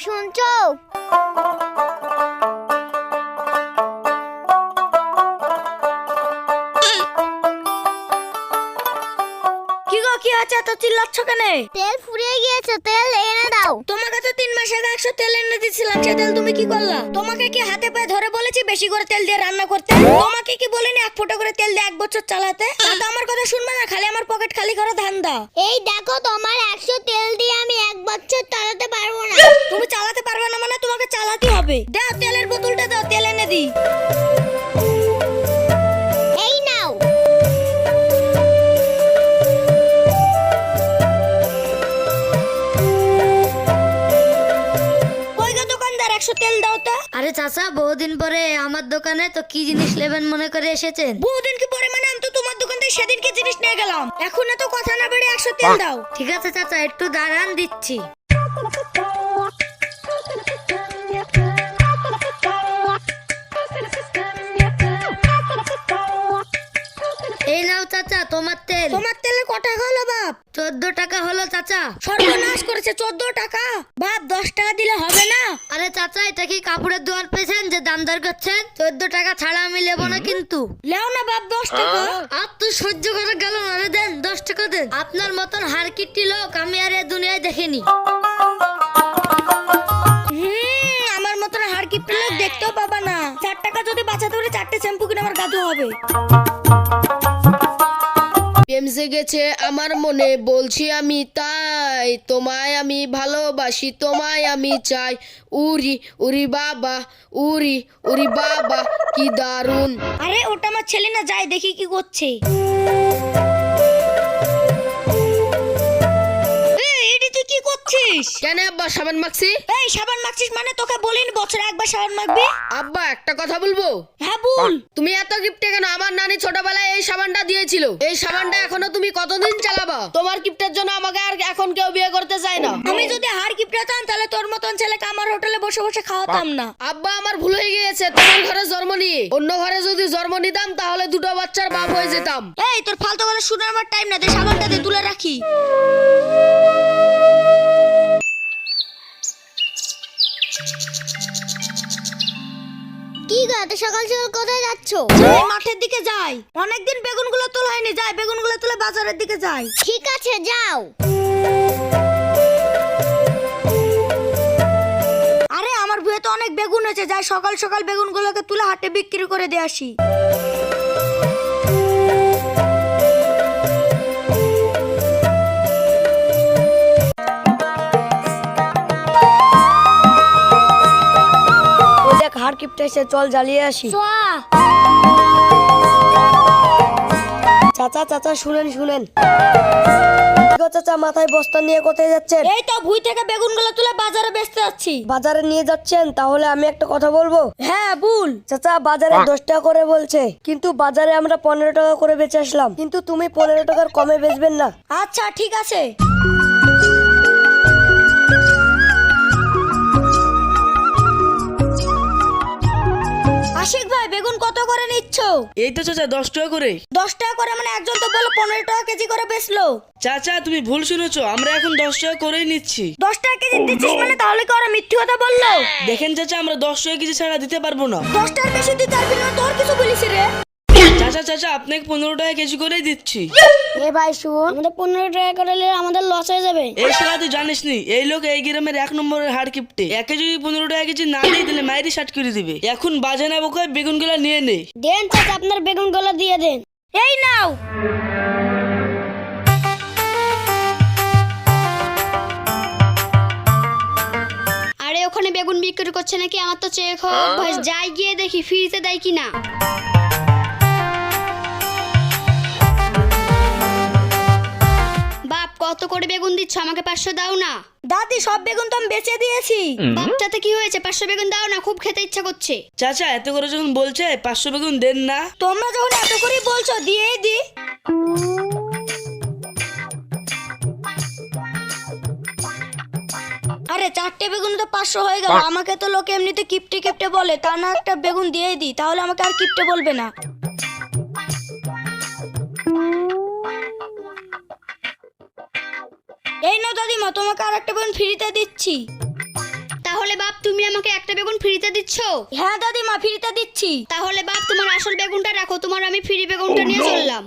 শুনছো? কি গো, কি আছে? এত চিল্লাচ্ছ কেন? তেল ফুরিয়ে গিয়েছে, তেল এনে দাও। তোমাকে তো 3 মাস আগে 100 তেল এনে দিয়েছিলাম, সে তেল তুমি কি করলা? তোমাকে কি হাতে পায়ে ধরে বলেছি বেশি করে তেল দিয়ে রান্না করতে? তোমাকে কি বলিনি 1 ফুটা করে তেল দিয়ে 1 বছর চালাতে? তা আমার কথা শুনবে না, খালি আমার পকেট খালি করা ধান্দা। এই দেখো, তোমার 100 তেল দিয়ে আমি 1 বছর চালাতে পারবো না। তুমি চালাতে পারবে না মানে তোমাকে চালাতে হবে। দাও তেলের বোতলটা দাও, তেল এনে দিই। এই নাও। কই গো দোকানদার, 100 তেল দাও তো। আরে চাচা, বহুদিন পরে আমার দোকানে তো কি জিনিস নেবেন মনে করে এসেছেন? বহুদিন কি পরে মানে? আমি তো তোমার দোকান থেকে সেদিনকে জিনিস নিয়ে গেলাম। এখন তো কথা না বেড়ে 100 তেল দাও। ঠিক আছে চাচা, একটু দাঁড়ান, দিচ্ছি। এই নাও চাচা তোমার তেল। তোমার তেলে কত টাকা হলো বাপ? 14 টাকা হলো চাচা। সর্বনাশ করেছে, 14 টাকা। বাপ 10 টাকা দিলে হবে না? আরে চাচা, এটা কি কাপড়ের দোকান পেয়েছেন যে দাম দর করছেন? 14 টাকা ছাড়া আমি নেবো না কিন্তু। লেও না বাপ 10 টাকা। আর তো সহ্য করে গেল না রে, দেন 10 টাকা দেন। আপনার মতন হারকিট্টি লোক আমি আর এই দুনিয়ায় দেখিনি। আমার মতন হাড় কিপটে লোক দেখতেও পাবা না। 4 টাকা যদি বাঁচাতে পারে 4টে শ্যাম্পু কিনে আমার গাধু হবে। প্রেম জেগেছে আমার মনে, বলছি আমি তাই, তোমায় আমি ভালোবাসি, তোমায় আমি চাই। উরি উরি বাবা, উরি উরি বাবা, কি দারুন। আরে ওটা আমার ছেলে না, যাই দেখি কি করছে। এডি তুই কি করছিস? কেন আব্বা সাবান মাখছি? এই সাবান মাখছিস মানে? তোকে বলিনি বছরে একবার সাবান মাখবি? আব্বা একটা কথা বলবো? হ্যাঁ বল। তুমি এত গিফটে কেন? আমার নানি ছোটবেলায় এই সাবানটা দিয়েছিল। এই সাবানটা এখনো তুমি কতদিন চালাবা? তোমার গিফটের জন্য আমাকে আর এখন কেউ বিয়ে করতে চায় না। আমি যদি হাড় কিপটে হতাম তাহলে তোর মতন ছেলেকে আমার হোটেলে বসে বসে খাওয়াতাম না। আব্বা আমার ভুল হয়ে গিয়েছে, তোমার ঘরে জন্ম নিয়ে। অন্য ঘরে যদি জন্ম নিতাম তাহলে 2টো বাচ্চার বাপ হয়ে যেতাম। এই তোর ফালতু কথা শুনে আমার টাইম না, দে সাবানটা দে, তুলে রাখি। কি গো, এত সকাল সকাল কোথায় যাচ্ছো? যাই মাঠের দিকে যাই, অনেকদিন বেগুনগুলো তোলা হয়নি। যাই বেগুনগুলো তুলে বাজারের দিকে যাই। ঠিক আছে, যাও। আরে আমার ভুঁয়ে তো অনেক বেগুন হয়েছে, যাই সকাল সকাল বেগুনগুলোকে তুলে হাটে বিক্রি করে দিয়ে আসি। ওই দেখ হাড় কিপটে এসে, চল জ্বালিয়ে আসি। চাচা চাচা শুনেন শুনেন। চাচা মাথায় বস্তা নিয়ে কোথায় যাচ্ছেন? এই তো ভুঁই থেকে বেগুনগুলো তুলে বাজারে বেচতে যাচ্ছি। বাজারে নিয়ে যাচ্ছেন? তাহলে আমি একটা কথা বলবো। হ্যাঁ বল। চাচা বাজারে 10 টাকা করে বলছে, কিন্তু বাজারে আমরা 15 টাকা করে বেচে আসলাম, কিন্তু তুমি 15 টাকার কমে বেচবেন না? আচ্ছা ঠিক আছে। আশিক ভাই বেগুন কত করে নিচ্ছ? এই তো চাচা 10 টাকা করে। 10 টাকা করে মানে? একজন তো বললো 15 টাকা কেজি করে বেচলো। চাচা তুমি ভুল শুনেছো, আমরা এখন 10 টাকা করেই নিচ্ছি। 10 টাকা কেজি দিচ্ছিস মানে? তাহলে কি ওরা মিথ্যে কথা বললো? দেখেন চাচা, আমরা 10 টাকা কেজি ছাড়া দিতে পারবো না। 10 টাকা বেশি দিতে পারবি না? তোর কিছু বলিস রে? চাচা চাচা আপনাকে 15 টাকা কেজি করেই দিচ্ছি। এ ভাই শুন, আমাদের 15 টাকা করে নিলে আমাদের লস হয়ে যাবে। এই শালা তুই জানিস নি, এই লোক এই গ্রামের 1 নম্বরের হাড় কিপটে। একে যদি 15 টাকা কেজি না দিয়ে দিলে মাইরি শার্ট করে দিবে। এখন বাজে না বকে বেগুনগুলো নিয়ে নে। দেন চাচা, আপনার বেগুনগুলো দিয়ে দেন। এই নাও। আরে ওখানে বেগুন বিক্রি করছে নাকি? আমার তো চেক অভ্যাস, যাই গিয়ে দেখি ফ্রিতে দেয় কিনা। বাপ কত করে বেগুন দিচ্ছ? আমাকে 500 দাও না। দাদি সব বেগুন তো আমি বেচে দিয়েছি। বাপটাতে কি হয়েছে? 500 বেগুন দাও না, খুব খেতে ইচ্ছা করছে। চাচা এত করে যখন বলছে 500 বেগুন দেন না। তোমরা যখন এত করে বলছো দিয়েই দি। আরে 4টে বেগুন তো 500 হয়ে গেল। আমাকে তো লোকে এমনিতে কিপটে কিপটে বলে, তা না একটা বেগুন দিয়েই দি, তাহলে আমাকে আর কিপটে বলবে না। এই নাও দাদিমা, তোমাকে আর একটা বেগুন ফ্রিতে দিচ্ছি। তাহলে বাপ তুমি আমাকে একটা বেগুন ফ্রিতে দিচ্ছ? হ্যাঁ দাদিমা, ফ্রিতে দিচ্ছি। তাহলে বাপ তোমার আসল বেগুনটা রাখো, তোমার আমি ফ্রি বেগুনটা নিয়ে চললাম।